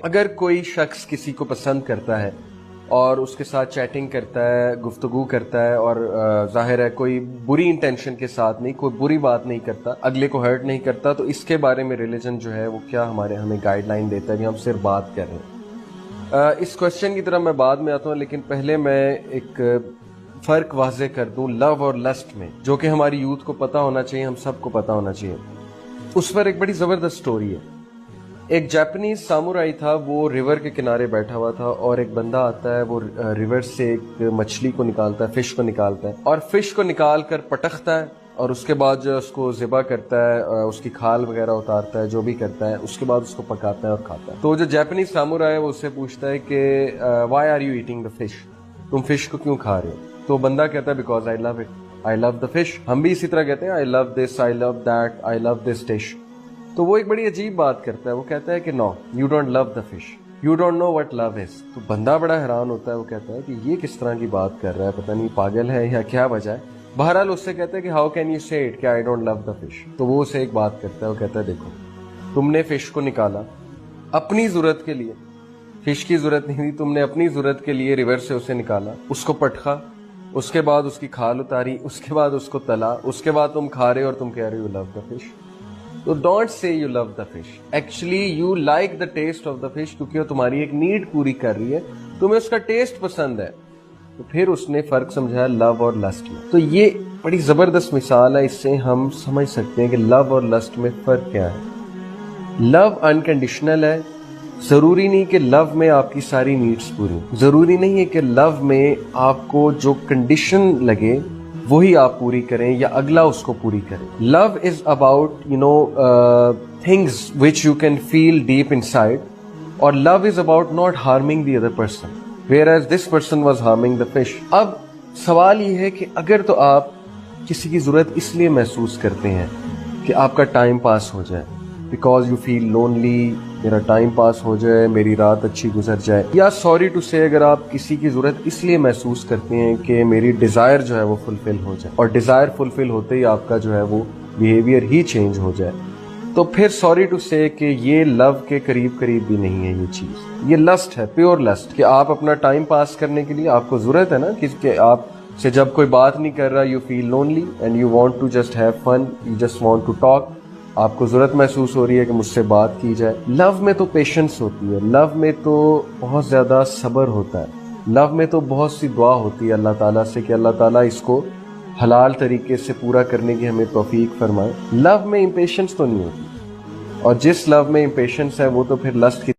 اگر کوئی شخص کسی کو پسند کرتا ہے اور اس کے ساتھ چیٹنگ کرتا ہے، گفتگو کرتا ہے، اور ظاہر ہے کوئی بری انٹینشن کے ساتھ نہیں، کوئی بری بات نہیں کرتا، اگلے کو ہرٹ نہیں کرتا، تو اس کے بارے میں ریلیجن جو ہے وہ کیا ہمیں گائیڈ لائن دیتا ہے کہ ہم صرف بات کر رہے ہیں۔ اس کوشچن کی طرف میں بعد میں آتا ہوں، لیکن پہلے میں ایک فرق واضح کر دوں لو اور لسٹ میں، جو کہ ہماری یوتھ کو پتہ ہونا چاہیے، ہم سب کو پتہ ہونا چاہیے۔ اس پر ایک بڑی زبردست سٹوری ہے۔ ایک جاپنیز سامورائی تھا، وہ ریور کے کنارے بیٹھا ہوا تھا، اور ایک بندہ آتا ہے، وہ ریور سے ایک مچھلی کو نکالتا ہے، فش کو نکالتا ہے، اور فش کو نکال کر پٹکتا ہے، اور اس کے بعد جو اس کو ذبح کرتا ہے، اس کی کھال وغیرہ اتارتا ہے، جو بھی کرتا ہے، اس کے بعد اس کو پکاتا ہے اور کھاتا ہے۔ تو جو جاپنیز سامورائی ہے وہ اس سے پوچھتا ہے کہ why are you eating the fish, تم فش کو کیوں کھا رہے ہو؟ تو بندہ کہتا ہے because I love it, I love the fish. ہم بھی اسی طرح کہتے ہیں آئی لو دس، آئی لو that, I love this dish. تو وہ ایک بڑی عجیب بات کرتا ہے، وہ کہتا ہے کہ no you don't love the fish, you don't know what love is. تو بندہ بڑا حیران ہوتا ہے، وہ کہتا ہے کہ یہ کس طرح کی بات کر رہا ہے، پتہ نہیں پاگل ہے یا کیا وجہ ہے۔ بہرحال اس سے کہتا ہے کہ ہاؤ کین یو سے اٹ کہ I don't love the fish. تو وہ اسے ایک بات کرتا ہے، وہ کہتا ہے دیکھو تم نے فش کو نکالا اپنی ضرورت کے لیے، فش کی ضرورت نہیں تھی، تم نے اپنی ضرورت کے لیے ریور سے اسے نکالا، اس کو پٹخا، اس کے بعد اس کی کھال اتاری، اس کے بعد اس کو تلا، اس کے بعد تم کھا رہے ہو اور تم کہہ رہے ہو لو دا فش۔ تو don't say you love the fish, actually you like the taste of the fish, کیونکہ وہ تمہاری ایک نیڈ پوری کر رہی ہے، تمہیں اس کا ٹیسٹ پسند ہے۔ تو پھر اس نے فرق سمجھایا لو اور لسٹ میں۔ تو یہ بڑی زبردست مثال ہے، اس سے ہم سمجھ سکتے ہیں کہ لو اور لسٹ میں فرق کیا ہے۔ لو انکنڈیشنل ہے، ضروری نہیں کہ لو میں آپ کی ساری نیڈز پوری، ضروری نہیں ہے کہ لو میں آپ کو جو کنڈیشن لگے وہی آپ پوری کریں یا اگلا اس کو پوری کریں۔ Love is about things which you can feel deep inside, اور love is about not harming the other person whereas this person was harming the fish. اب سوال یہ ہے کہ اگر تو آپ کسی کی ضرورت اس لیے محسوس کرتے ہیں کہ آپ کا ٹائم پاس ہو جائے، بیکاز یو فیل لونلی، میرا ٹائم پاس ہو جائے، میری رات اچھی گزر جائے، یا سوری ٹو سے اگر آپ کسی کی ضرورت اس لیے محسوس کرتے ہیں کہ میری ڈیزائر جو ہے وہ فلفل ہو جائے، اور ڈیزائر فلفل ہوتے ہی آپ کا جو ہے وہ بیہیویئر ہی چینج ہو جائے، تو پھر سوری ٹو سے کہ یہ لو کے قریب بھی نہیں ہے یہ چیز، یہ لسٹ ہے، پیور لسٹ، کہ آپ اپنا ٹائم پاس کرنے کے لیے آپ کو ضرورت ہے نا کہ آپ سے جب کوئی بات نہیں کر رہا، you feel lonely and you want to just have fun, you just want to talk, آپ کو ضرورت محسوس ہو رہی ہے کہ مجھ سے بات کی جائے۔ لو میں تو پیشنس ہوتی ہے، لو میں تو بہت زیادہ صبر ہوتا ہے، لو میں تو بہت سی دعا ہوتی ہے اللہ تعالیٰ سے کہ اللہ تعالیٰ اس کو حلال طریقے سے پورا کرنے کی ہمیں توفیق فرمائے۔ لو میں امپیشنس تو نہیں ہوتی، اور جس لو میں امپیشنس ہے وہ تو پھر لسٹ کی